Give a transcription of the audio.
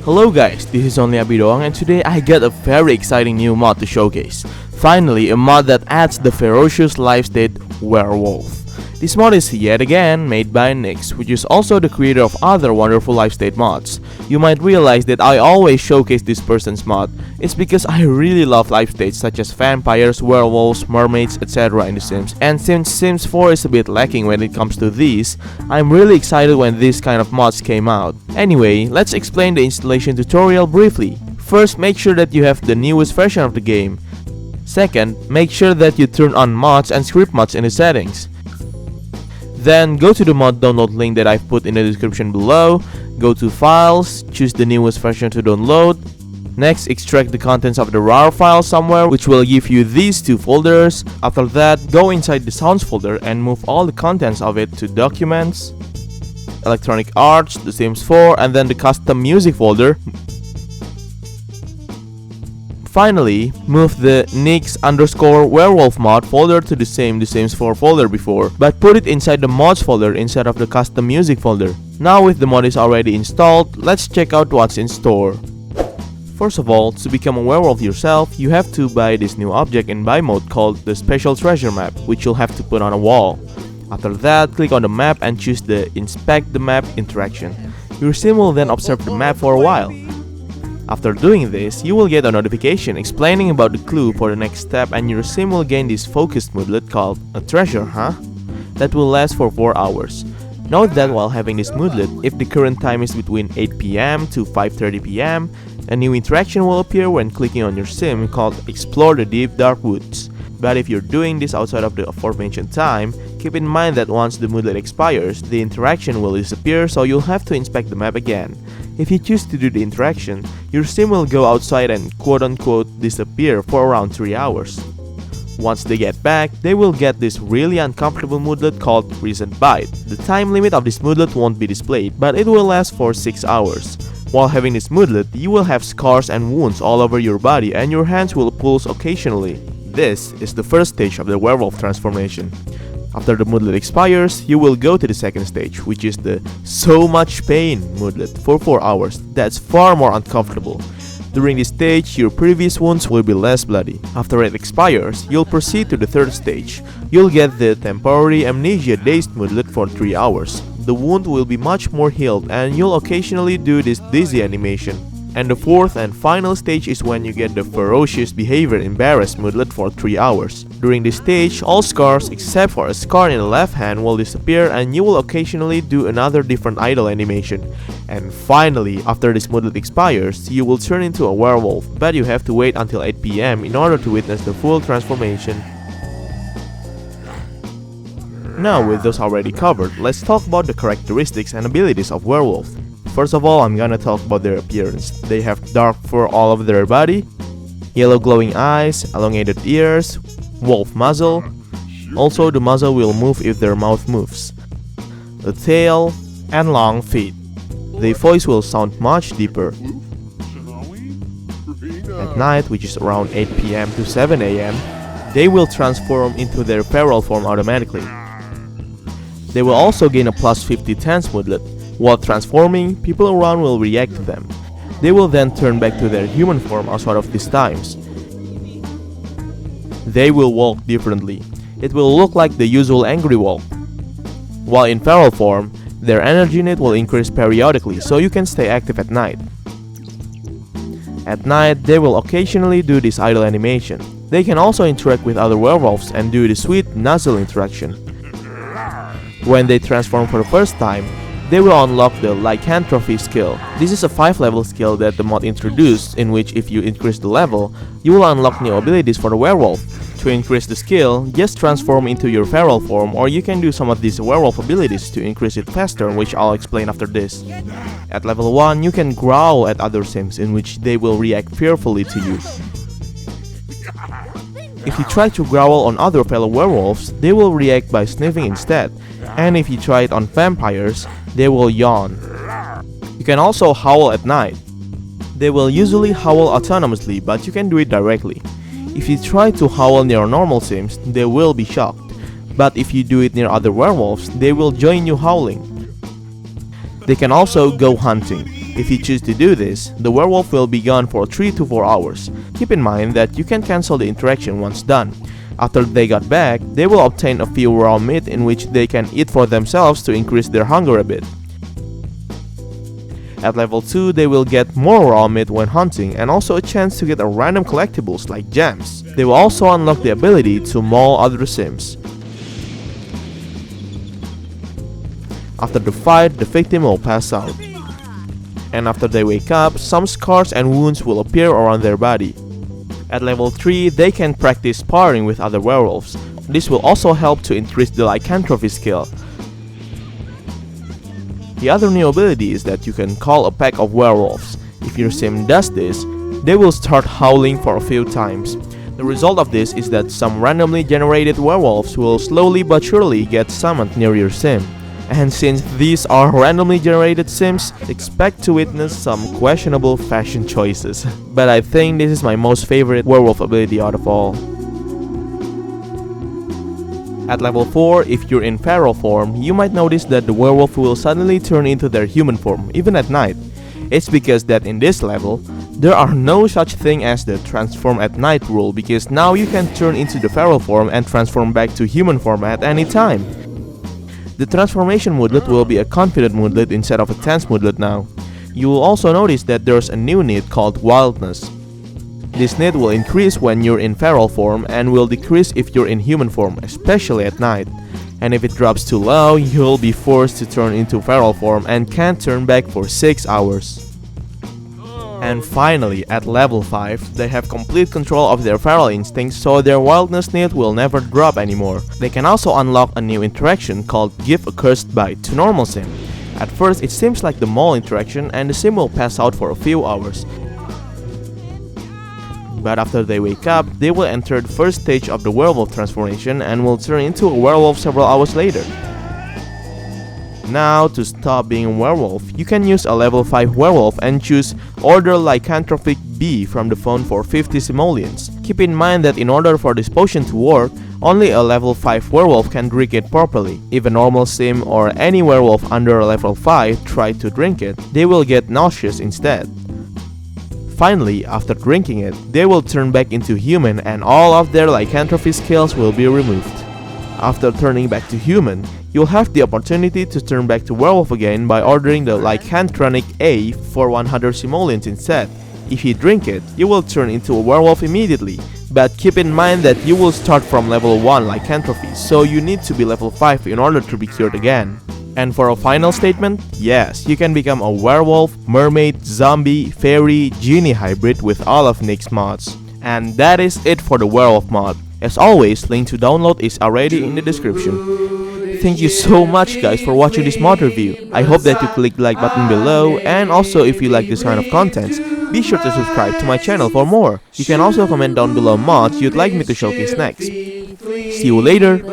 Hello guys, this is onlyabidoang and today I got a very exciting new mod to showcase. Finally, a mod that adds the Ferocious live state Werewolf. This mod is yet again made by Nix, which is also the creator of other wonderful live state mods. You might realize that I always showcase this person's mod. It's because I really love live states such as vampires, werewolves, mermaids, etc. in The Sims. And since Sims 4 is a bit lacking when it comes to these, I'm really excited when these kind of mods came out. Anyway, let's explain the installation tutorial briefly. First, make sure that you have the newest version of the game. Second, make sure that you turn on mods and script mods in the settings. Then go to the mod download link that I've put in the description below, go to files, choose the newest version to download. Next, extract the contents of the RAR file somewhere, which will give you these two folders. After that, go inside the sounds folder and move all the contents of it to documents, electronic arts, The Sims 4, and then the custom music folder. Finally, move the Nix_werewolf mod folder to the same The Sims 4 folder before, but put it inside the mods folder instead of the custom music folder. Now with the mod is already installed, let's check out what's in store. First of all, to become a werewolf yourself, you have to buy this new object in buy mode called the special treasure map, which you'll have to put on a wall. After that, click on the map and choose the inspect the map interaction. Your sim will then observe the map for a while. After doing this, you will get a notification explaining about the clue for the next step, and your sim will gain this focused moodlet called a treasure, that will last for 4 hours. Note that while having this moodlet, if the current time is between 8 PM to 5:30 PM, a new interaction will appear when clicking on your sim called Explore the Deep Dark Woods. But if you're doing this outside of the aforementioned time, keep in mind that once the moodlet expires, the interaction will disappear, so you'll have to inspect the map again. If you choose to do the interaction, your sim will go outside and quote-unquote disappear for around 3 hours. Once they get back, they will get this really uncomfortable moodlet called Recent Bite. The time limit of this moodlet won't be displayed, but it will last for 6 hours. While having this moodlet, you will have scars and wounds all over your body and your hands will pulse occasionally. This is the first stage of the werewolf transformation. After the moodlet expires, you will go to the second stage, which is the so much pain moodlet for 4 hours. That's far more uncomfortable. During this stage, your previous wounds will be less bloody. After it expires, you'll proceed to the third stage. You'll get the temporary amnesia dazed moodlet for 3 hours. The wound will be much more healed and you'll occasionally do this dizzy animation. And the fourth and final stage is when you get the Ferocious behavior embarrassed moodlet for 3 hours. During this stage, all scars except for a scar in the left hand will disappear and you will occasionally do another different idle animation. And finally, after this moodlet expires, you will turn into a werewolf, but you have to wait until 8 PM in order to witness the full transformation. Now with those already covered, let's talk about the characteristics and abilities of werewolf. First of all, I'm gonna talk about their appearance. They have dark fur all over their body, yellow glowing eyes, elongated ears, wolf muzzle. Also, the muzzle will move if their mouth moves. A tail, and long feet. Their voice will sound much deeper. At night, which is around 8 PM to 7 AM, they will transform into their feral form automatically. They will also gain a plus 50 tense moodlet. While transforming, people around will react to them. They will then turn back to their human form outside of these times. They will walk differently. It will look like the usual angry walk. While in feral form, their energy need will increase periodically, so you can stay active at night. At night, they will occasionally do this idle animation. They can also interact with other werewolves and do the sweet nuzzle interaction. When they transform for the first time, they will unlock the lycanthropy skill. This is a 5-level skill that the mod introduced, in which if you increase the level, you will unlock new abilities for the werewolf. To increase the skill, just transform into your feral form, or you can do some of these werewolf abilities to increase it faster, which I'll explain after this. At level 1, you can growl at other sims, in which they will react fearfully to you. If you try to growl on other fellow werewolves, they will react by sniffing instead. And if you try it on vampires, they will yawn. You can also howl at night. They will usually howl autonomously, but you can do it directly. If you try to howl near normal sims, they will be shocked. But if you do it near other werewolves, they will join you howling. They can also go hunting. If you choose to do this, the werewolf will be gone for 3 to 4 hours. Keep in mind that you can cancel the interaction once done. After they got back, they will obtain a few raw meat in which they can eat for themselves to increase their hunger a bit. At level 2, they will get more raw meat when hunting and also a chance to get a random collectibles like gems. They will also unlock the ability to maul other sims. After the fight, the victim will pass out. And after they wake up, some scars and wounds will appear around their body. At level 3, they can practice sparring with other werewolves. This will also help to increase the lycanthropy skill. The other new ability is that you can call a pack of werewolves. If your sim does this, they will start howling for a few times. The result of this is that some randomly generated werewolves will slowly but surely get summoned near your sim. And since these are randomly generated sims, expect to witness some questionable fashion choices. But I think this is my most favorite werewolf ability out of all. At level 4, if you're in feral form, you might notice that the werewolf will suddenly turn into their human form, even at night. It's because that in this level, there are no such thing as the transform at night rule, because now you can turn into the feral form and transform back to human form at any time. The transformation moodlet will be a confident moodlet instead of a tense moodlet now. You will also notice that there's a new need called wildness. This need will increase when you're in feral form and will decrease if you're in human form, especially at night. And if it drops too low, you'll be forced to turn into feral form and can't turn back for 6 hours. And finally, at level 5, they have complete control of their feral instincts, so their wildness need will never drop anymore. They can also unlock a new interaction called Give a Cursed Bite to normal sim. At first, it seems like the maul interaction and the sim will pass out for a few hours. But after they wake up, they will enter the first stage of the werewolf transformation and will turn into a werewolf several hours later. Now, to stop being a werewolf, you can use a level 5 werewolf and choose Order Lycanthropic B from the phone for 50 simoleons. Keep in mind that in order for this potion to work, only a level 5 werewolf can drink it properly. If a normal sim or any werewolf under level 5 try to drink it, they will get nauseous instead. Finally, after drinking it, they will turn back into human and all of their lycanthropy skills will be removed. After turning back to human, you'll have the opportunity to turn back to werewolf again by ordering the Lycanthropic A for 100 simoleons instead. If you drink it, you will turn into a werewolf immediately, but keep in mind that you will start from level 1 lycanthropy, so you need to be level 5 in order to be cured again. And for a final statement, yes, you can become a werewolf, mermaid, zombie, fairy, genie hybrid with all of Nick's mods. And that is it for the werewolf mod. As always, link to download is already in the description. Thank you so much guys for watching this mod review. I hope that you click the like button below, and also if you like this kind of content, be sure to subscribe to my channel for more. You can also comment down below mods you'd like me to showcase next. See you later!